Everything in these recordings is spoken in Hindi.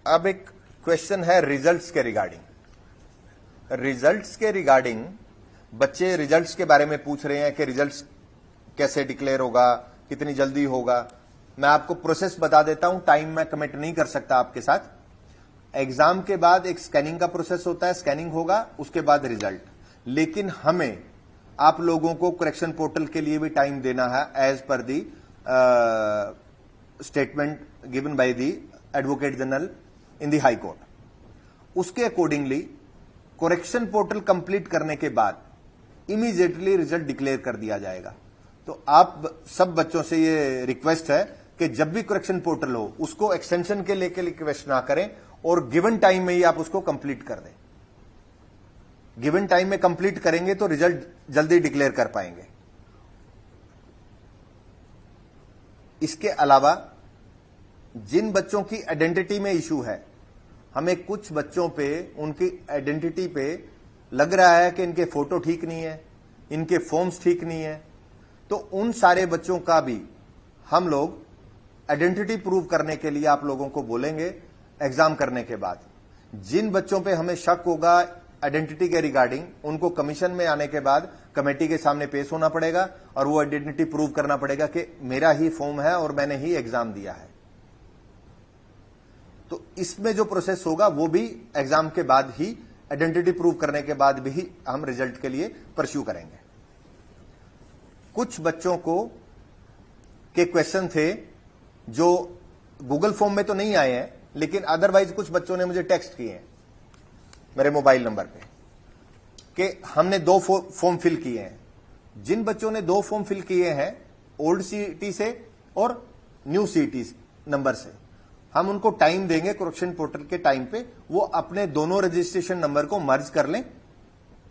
अब एक क्वेश्चन है रिजल्ट्स के रिगार्डिंग बच्चे रिजल्ट्स के बारे में पूछ रहे हैं कि रिजल्ट्स कैसे डिक्लेयर होगा, कितनी जल्दी होगा। मैं आपको प्रोसेस बता देता हूं, टाइम मैं कमिट नहीं कर सकता आपके साथ। एग्जाम के बाद एक स्कैनिंग का प्रोसेस होता है, स्कैनिंग होगा, उसके बाद रिजल्ट। लेकिन हमें आप लोगों को करेक्शन पोर्टल के लिए भी टाइम देना है एज पर the statement given by the advocate general in the high court. उसके अकॉर्डिंगली करेक्शन पोर्टल कंप्लीट करने के बाद इमीडिएटली रिजल्ट डिक्लेयर कर दिया जाएगा। तो आप सब बच्चों से ये रिक्वेस्ट है कि जब भी करेक्शन पोर्टल हो उसको एक्सटेंशन के लेके रिक्वेस्ट ना करें और गिवन टाइम में ही आप उसको कंप्लीट कर दें। गिवन टाइम में कंप्लीट करेंगे तो रिजल्ट जल्दी डिक्लेयर कर पाएंगे। इसके अलावा जिन बच्चों की आइडेंटिटी में इशू है, हमें कुछ बच्चों पे उनकी आइडेंटिटी पे लग रहा है कि इनके फोटो ठीक नहीं है, इनके फॉर्म्स ठीक नहीं है, तो उन सारे बच्चों का भी हम लोग आइडेंटिटी प्रूव करने के लिए आप लोगों को बोलेंगे एग्जाम करने के बाद। जिन बच्चों पे हमें शक होगा आइडेंटिटी के रिगार्डिंग, उनको कमीशन में आने के बाद कमेटी के सामने पेश होना पड़ेगा और वो आइडेंटिटी प्रूव करना पड़ेगा कि मेरा ही फॉर्म है और मैंने ही एग्जाम दिया है। तो इसमें जो प्रोसेस होगा वो भी एग्जाम के बाद ही, आइडेंटिटी प्रूव करने के बाद भी हम रिजल्ट के लिए परस्यू करेंगे। कुछ बच्चों को के क्वेश्चन थे जो गूगल फॉर्म में तो नहीं आए हैं, लेकिन अदरवाइज कुछ बच्चों ने मुझे टेक्स्ट किए हैं मेरे मोबाइल नंबर पे कि हमने 2 फॉर्म फिल किए हैं। जिन बच्चों ने 2 फॉर्म फिल किए हैं ओल्ड सीईटी से और न्यू सीईटी नंबर से, हम उनको टाइम देंगे करेक्शन पोर्टल के टाइम पे, वो अपने दोनों रजिस्ट्रेशन नंबर को मर्ज कर लें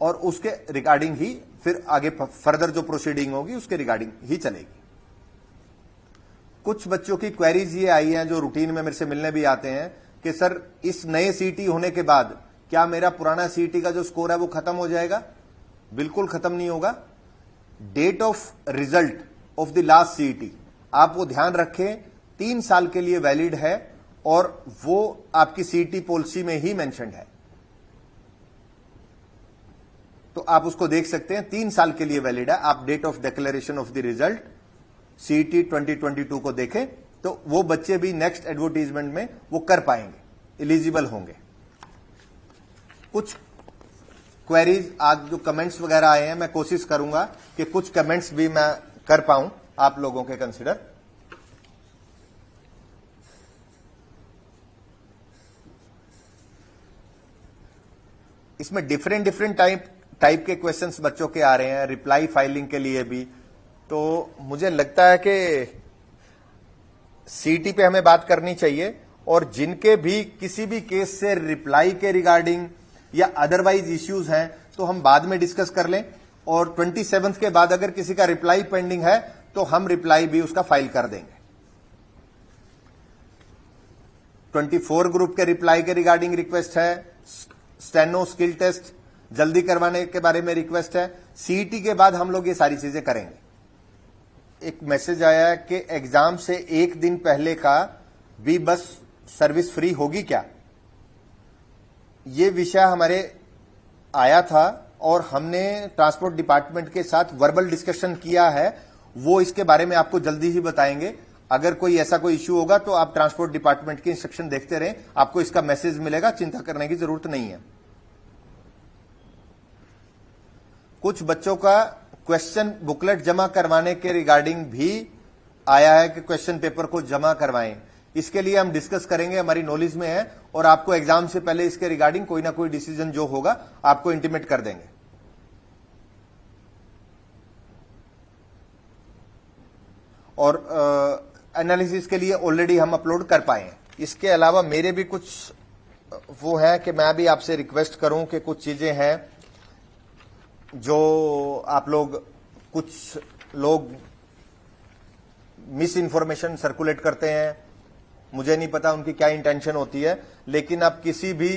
और उसके रिगार्डिंग ही फिर आगे फर्दर जो प्रोसीडिंग होगी उसके रिगार्डिंग ही चलेगी। कुछ बच्चों की क्वेरीज ये आई हैं जो रूटीन में मेरे से मिलने भी आते हैं कि सर इस नए सीईटी होने के बाद क्या मेरा पुराना सीईटी का जो स्कोर है वो खत्म हो जाएगा? बिल्कुल खत्म नहीं होगा। Date of result of the last CET आप वो ध्यान रखें, 3 साल के लिए वैलिड है और वो आपकी सीईटी पॉलिसी में ही मेंशन्ड है, तो आप उसको देख सकते हैं, 3 साल के लिए वैलिड है। आप date of declaration of the result CET 2022 को देखें तो वो बच्चे भी नेक्स्ट एडवर्टीजमेंट में वो कर पाएंगे, एलिजिबल होंगे। कुछ क्वेरीज आज जो कमेंट्स वगैरह आए हैं, मैं कोशिश करूंगा कि कुछ कमेंट्स भी मैं कर पाऊं आप लोगों के कंसिडर। इसमें डिफरेंट टाइप के क्वेश्चंस बच्चों के आ रहे हैं, रिप्लाई फाइलिंग के लिए भी। तो मुझे लगता है कि सीईटी पे हमें बात करनी चाहिए और जिनके भी किसी भी केस से रिप्लाई के रिगार्डिंग या अदरवाइज इश्यूज हैं तो हम बाद में डिस्कस कर लें, और 27 के बाद अगर किसी का रिप्लाई पेंडिंग है तो हम रिप्लाई भी उसका फाइल कर देंगे। 24 ग्रुप के रिप्लाई के रिगार्डिंग रिक्वेस्ट है, स्टेनो स्किल टेस्ट जल्दी करवाने के बारे में रिक्वेस्ट है। सीईटी के बाद हम लोग ये सारी चीजें करेंगे। एक मैसेज आया है कि एग्जाम से 1 दिन पहले का भी बस सर्विस फ्री होगी क्या? ये विषय हमारे आया था और हमने ट्रांसपोर्ट डिपार्टमेंट के साथ वर्बल डिस्कशन किया है, वो इसके बारे में आपको जल्दी ही बताएंगे। अगर कोई ऐसा कोई इश्यू होगा तो आप ट्रांसपोर्ट डिपार्टमेंट के इंस्ट्रक्शन देखते रहें, आपको इसका मैसेज मिलेगा, चिंता करने की जरूरत नहीं है। कुछ बच्चों का क्वेश्चन बुकलेट जमा करवाने के रिगार्डिंग भी आया है कि क्वेश्चन पेपर को जमा करवाएं। इसके लिए हम डिस्कस करेंगे, हमारी नॉलेज में है और आपको एग्जाम से पहले इसके रिगार्डिंग कोई ना कोई डिसीजन जो होगा आपको इंटीमेट कर देंगे। और एनालिसिस के लिए ऑलरेडी हम अपलोड कर पाए हैं। इसके अलावा मेरे भी कुछ वो है कि मैं भी आपसे रिक्वेस्ट करूं कि कुछ चीजें हैं जो आप लोग, कुछ लोग मिस इन्फॉर्मेशन सर्कुलेट करते हैं, मुझे नहीं पता उनकी क्या इंटेंशन होती है, लेकिन आप किसी भी